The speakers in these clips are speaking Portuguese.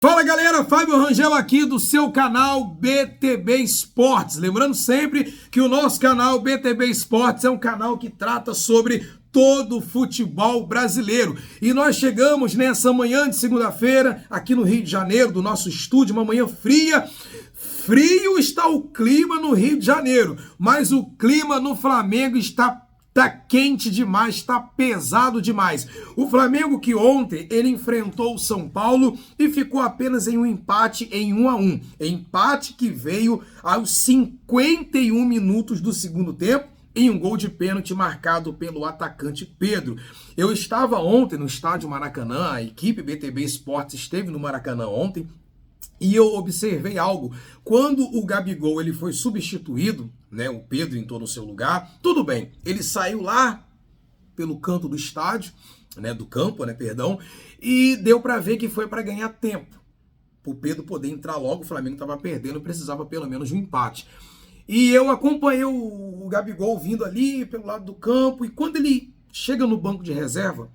Fala galera, Fábio Rangel aqui do seu canal BTB Esportes. Lembrando sempre que o nosso canal BTB Esportes é um canal que trata sobre todo o futebol brasileiro. E nós chegamos nessa manhã de segunda-feira aqui no Rio de Janeiro, do nosso estúdio, uma manhã fria. Frio está o clima no Rio de Janeiro, mas o clima no Flamengo está quente demais, está pesado demais. O Flamengo que ontem ele enfrentou o São Paulo e ficou apenas em um empate em 1-1. Empate que veio aos 51 minutos do segundo tempo em um gol de pênalti marcado pelo atacante Pedro. Eu estava ontem no estádio Maracanã, a equipe BTB Esportes esteve no Maracanã ontem, e eu observei algo. Quando o Gabigol ele foi substituído, né, o Pedro entrou no seu lugar, tudo bem, ele saiu lá pelo canto do estádio, né, do campo, né, perdão, e deu para ver que foi para ganhar tempo. Para o Pedro poder entrar logo, o Flamengo estava perdendo, precisava pelo menos de um empate. E eu acompanhei o Gabigol vindo ali pelo lado do campo, e quando ele chega no banco de reserva,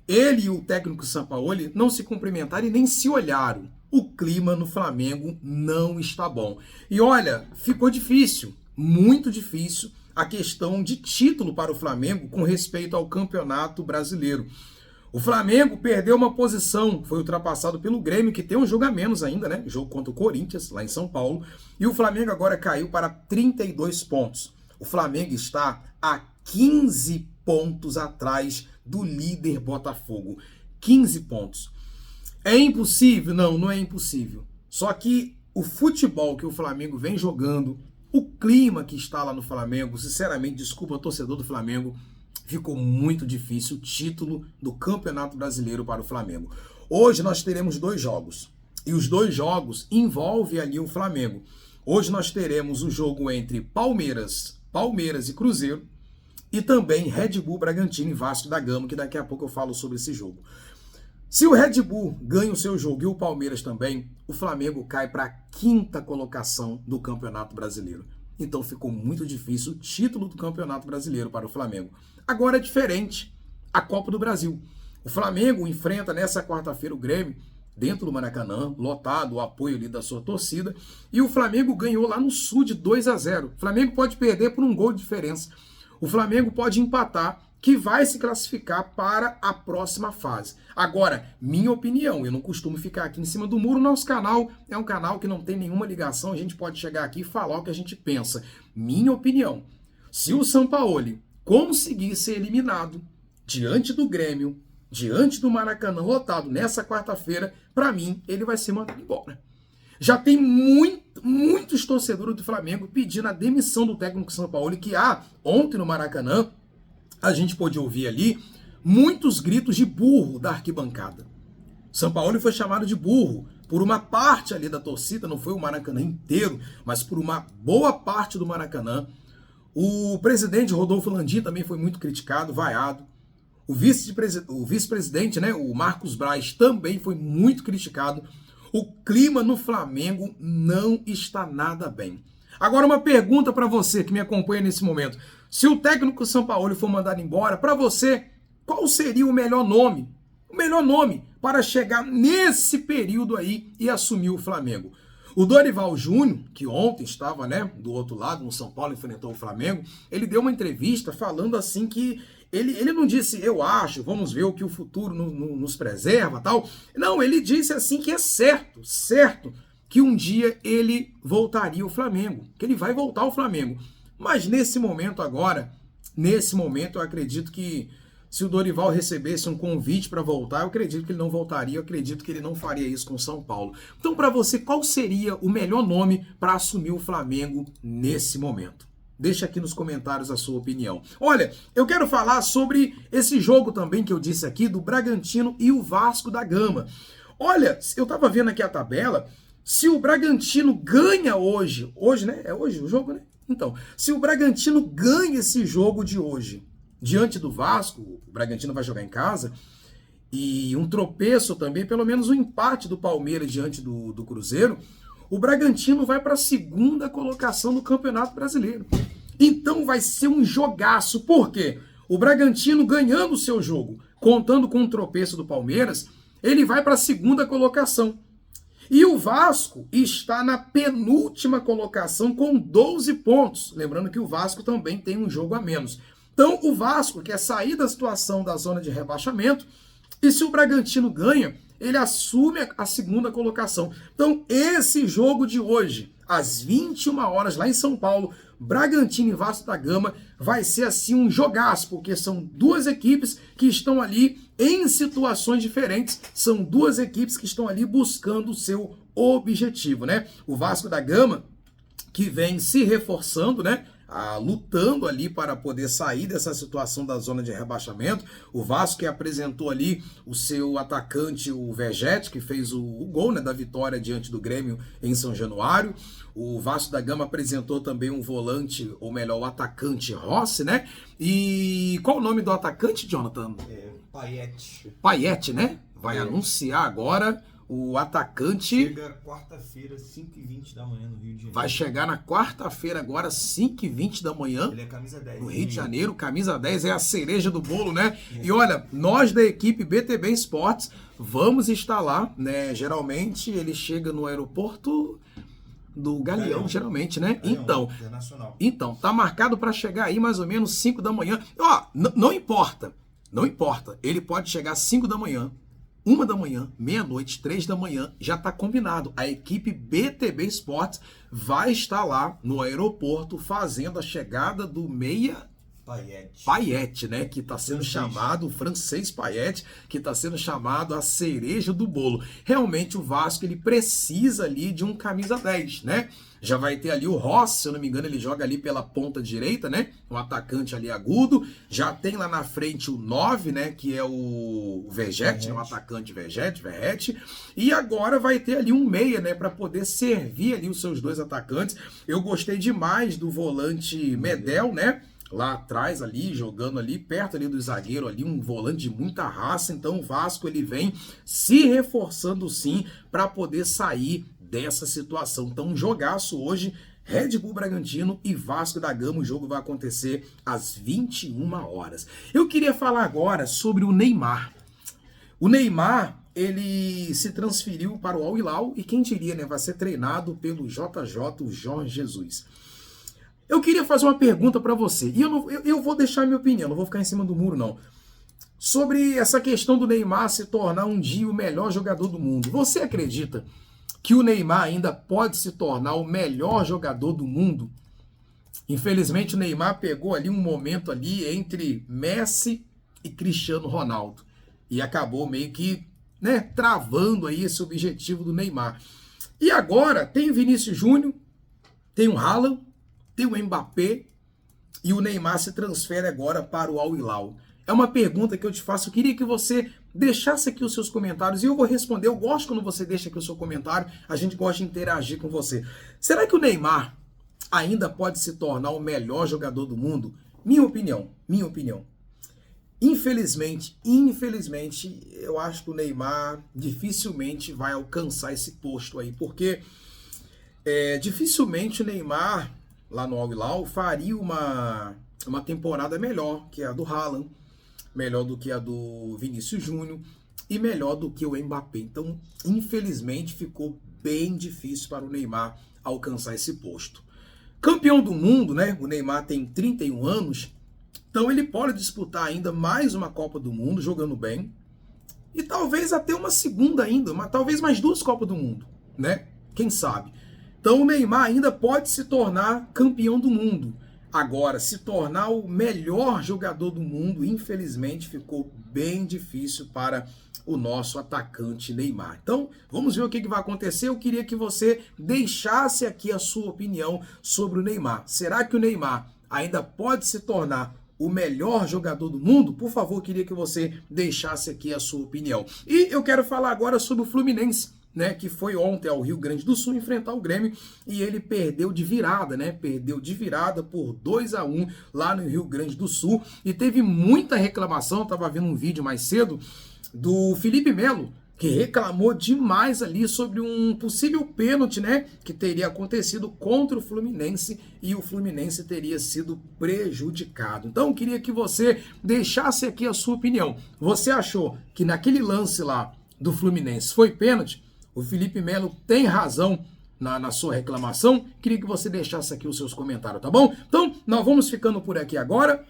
ele e o técnico Sampaoli não se cumprimentaram e nem se olharam. O clima no Flamengo não está bom. E olha, ficou difícil, muito difícil, a questão de título para o Flamengo com respeito ao Campeonato Brasileiro. O Flamengo perdeu uma posição, foi ultrapassado pelo Grêmio, que tem um jogo a menos ainda, né? Jogo contra o Corinthians, lá em São Paulo. E o Flamengo agora caiu para 32 pontos. O Flamengo está a 15 pontos atrás do líder Botafogo. 15 pontos. É impossível? Não, não é impossível. Só que o futebol que o Flamengo vem jogando, o clima que está lá no Flamengo, sinceramente, desculpa, torcedor do Flamengo, ficou muito difícil o título do Campeonato Brasileiro para o Flamengo. Hoje nós teremos 2 jogos. E os 2 jogos envolvem ali o Flamengo. Hoje nós teremos o jogo entre Palmeiras e Cruzeiro, e também Red Bull, Bragantino e Vasco da Gama, que daqui a pouco eu falo sobre esse jogo. Se o Red Bull ganha o seu jogo e o Palmeiras também, o Flamengo cai para a 5ª colocação do Campeonato Brasileiro. Então ficou muito difícil o título do Campeonato Brasileiro para o Flamengo. Agora é diferente a Copa do Brasil. O Flamengo enfrenta nessa quarta-feira o Grêmio, dentro do Maracanã, lotado, o apoio ali da sua torcida, e o Flamengo ganhou lá no Sul de 2-0. O Flamengo pode perder por um gol de diferença. O Flamengo pode empatar, que vai se classificar para a próxima fase. Agora, minha opinião, eu não costumo ficar aqui em cima do muro, nosso canal é um canal que não tem nenhuma ligação, a gente pode chegar aqui e falar o que a gente pensa. Minha opinião, se o Sampaoli conseguir ser eliminado diante do Grêmio, diante do Maracanã lotado nessa quarta-feira, para mim, ele vai ser mandado embora. Já tem muitos torcedores do Flamengo pedindo a demissão do técnico Sampaoli, que ontem no Maracanã, a gente pôde ouvir ali muitos gritos de burro da arquibancada. Sampaoli foi chamado de burro por uma parte ali da torcida, não foi o Maracanã inteiro, mas por uma boa parte do Maracanã. O presidente Rodolfo Landim também foi muito criticado, vaiado. O vice-presidente, né, o Marcos Braz, também foi muito criticado. O clima no Flamengo não está nada bem. Agora uma pergunta para você que me acompanha nesse momento. Se o técnico Sampaoli for mandado embora, para você, qual seria o melhor nome? O melhor nome para chegar nesse período aí e assumir o Flamengo. O Dorival Júnior, que ontem estava, né, do outro lado, no São Paulo, enfrentou o Flamengo, ele deu uma entrevista falando assim que ele não disse, eu acho, vamos ver o que o futuro nos preserva, tal. Não, ele disse assim que é certo, que um dia ele voltaria ao Flamengo, que ele vai voltar ao Flamengo. Mas nesse momento agora, eu acredito que se o Dorival recebesse um convite para voltar, eu acredito que ele não voltaria, eu acredito que ele não faria isso com o São Paulo. Então, para você, qual seria o melhor nome para assumir o Flamengo nesse momento? Deixa aqui nos comentários a sua opinião. Olha, eu quero falar sobre esse jogo também que eu disse aqui, do Bragantino e o Vasco da Gama. Olha, eu estava vendo aqui a tabela, se o Bragantino ganha hoje, né? É hoje o jogo, né? Então, se o Bragantino ganha esse jogo de hoje, diante do Vasco, o Bragantino vai jogar em casa, e um tropeço também, pelo menos um empate do Palmeiras diante do Cruzeiro, o Bragantino vai para a 2ª colocação do Campeonato Brasileiro. Então vai ser um jogaço. Por quê? O Bragantino ganhando o seu jogo, contando com um tropeço do Palmeiras, ele vai para a 2ª colocação. E o Vasco está na penúltima colocação com 12 pontos. Lembrando que o Vasco também tem um jogo a menos. Então o Vasco quer sair da situação da zona de rebaixamento e se o Bragantino ganha, ele assume a segunda colocação. Então esse jogo de hoje, às 21 horas lá em São Paulo, Bragantino e Vasco da Gama, vai ser assim um jogaço, porque são duas equipes que estão ali em situações diferentes, são duas equipes que estão ali buscando o seu objetivo, né? O Vasco da Gama, que vem se reforçando, né? Lutando ali para poder sair dessa situação da zona de rebaixamento. O Vasco que apresentou ali o seu atacante, o Vegetti, que fez o gol, né, da vitória diante do Grêmio em São Januário. O Vasco da Gama apresentou também um volante, ou melhor, o atacante Rossi, né? E qual o nome do atacante, Jonathan? Payet. Payet, né? Vai anunciar agora o atacante. Chega quarta-feira, 5h20 da manhã no Rio de Janeiro. Vai chegar na quarta-feira agora, 5h20 da manhã. Ele é camisa 10. No Rio de Janeiro, camisa 10 é a cereja do bolo, né? E olha, nós da equipe BTB Esportes vamos estar lá, né? Geralmente ele chega no aeroporto do Galeão, geralmente, né? Galeão, Então, tá marcado para chegar aí mais ou menos 5 da manhã. Ó, não importa, ele pode chegar às 5 da manhã, 1 da manhã, meia-noite, 3 da manhã, já está combinado. A equipe BTB Esportes vai estar lá no aeroporto fazendo a chegada do meia Payet, né? Que está sendo chamado, o francês Payet, que está sendo chamado a cereja do bolo. Realmente o Vasco ele precisa ali de um camisa 10, né? Já vai ter ali o Rossi, se eu não me engano, ele joga ali pela ponta direita, né? Um atacante ali agudo. Já tem lá na frente o 9, né? Que é o Vegetti, né? Um atacante Verratti. E agora vai ter ali um meia, né? Para poder servir ali os seus dois atacantes. Eu gostei demais do volante Medel, né? Lá atrás ali, jogando ali, perto ali do zagueiro ali, um volante de muita raça. Então o Vasco ele vem se reforçando sim para poder sair dessa situação. Então um jogaço hoje, Red Bull Bragantino e Vasco da Gama. O jogo vai acontecer às 21 horas. Eu queria falar agora sobre o Neymar. O Neymar, ele se transferiu para o Al Hilal e quem diria, né, vai ser treinado pelo JJ, o Jorge Jesus. Eu queria fazer uma pergunta para você, e eu vou deixar minha opinião, não vou ficar em cima do muro não, sobre essa questão do Neymar se tornar um dia o melhor jogador do mundo. Você acredita que o Neymar ainda pode se tornar o melhor jogador do mundo? Infelizmente o Neymar pegou ali um momento ali entre Messi e Cristiano Ronaldo, e acabou meio que, né, travando aí esse objetivo do Neymar. E agora tem o Vinícius Júnior, tem o Haaland, tem o Mbappé e o Neymar se transfere agora para o Al Hilal. É uma pergunta que eu te faço, eu queria que você deixasse aqui os seus comentários e eu vou responder. Eu gosto quando você deixa aqui o seu comentário, a gente gosta de interagir com você. Será que o Neymar ainda pode se tornar o melhor jogador do mundo? Minha opinião. Infelizmente, eu acho que o Neymar dificilmente vai alcançar esse posto aí, porque dificilmente o Neymar lá no Al Hilal faria uma temporada melhor que a do Haaland, melhor do que a do Vinícius Júnior e melhor do que o Mbappé. Então, infelizmente, ficou bem difícil para o Neymar alcançar esse posto. Campeão do mundo, né? O Neymar tem 31 anos, então ele pode disputar ainda mais uma Copa do Mundo, jogando bem, e talvez até uma segunda ainda, talvez mais 2 Copas do Mundo, né? Quem sabe? Então o Neymar ainda pode se tornar campeão do mundo. Agora, se tornar o melhor jogador do mundo, infelizmente, ficou bem difícil para o nosso atacante Neymar. Então, vamos ver o que vai acontecer. Eu queria que você deixasse aqui a sua opinião sobre o Neymar. Será que o Neymar ainda pode se tornar o melhor jogador do mundo? Por favor, queria que você deixasse aqui a sua opinião. E eu quero falar agora sobre o Fluminense, né, que foi ontem ao Rio Grande do Sul enfrentar o Grêmio e ele perdeu de virada, né? Perdeu de virada por 2-1 lá no Rio Grande do Sul e teve muita reclamação. Eu tava vendo um vídeo mais cedo do Felipe Melo, que reclamou demais ali sobre um possível pênalti, né, que teria acontecido contra o Fluminense e o Fluminense teria sido prejudicado. Então eu queria que você deixasse aqui a sua opinião. Você achou que naquele lance lá do Fluminense foi pênalti? O Felipe Melo tem razão na sua reclamação. Queria que você deixasse aqui os seus comentários, tá bom? Então, nós vamos ficando por aqui agora.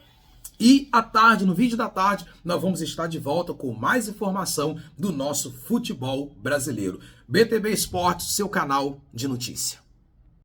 E à tarde, no vídeo da tarde, nós vamos estar de volta com mais informação do nosso futebol brasileiro. BTB Esportes, seu canal de notícia.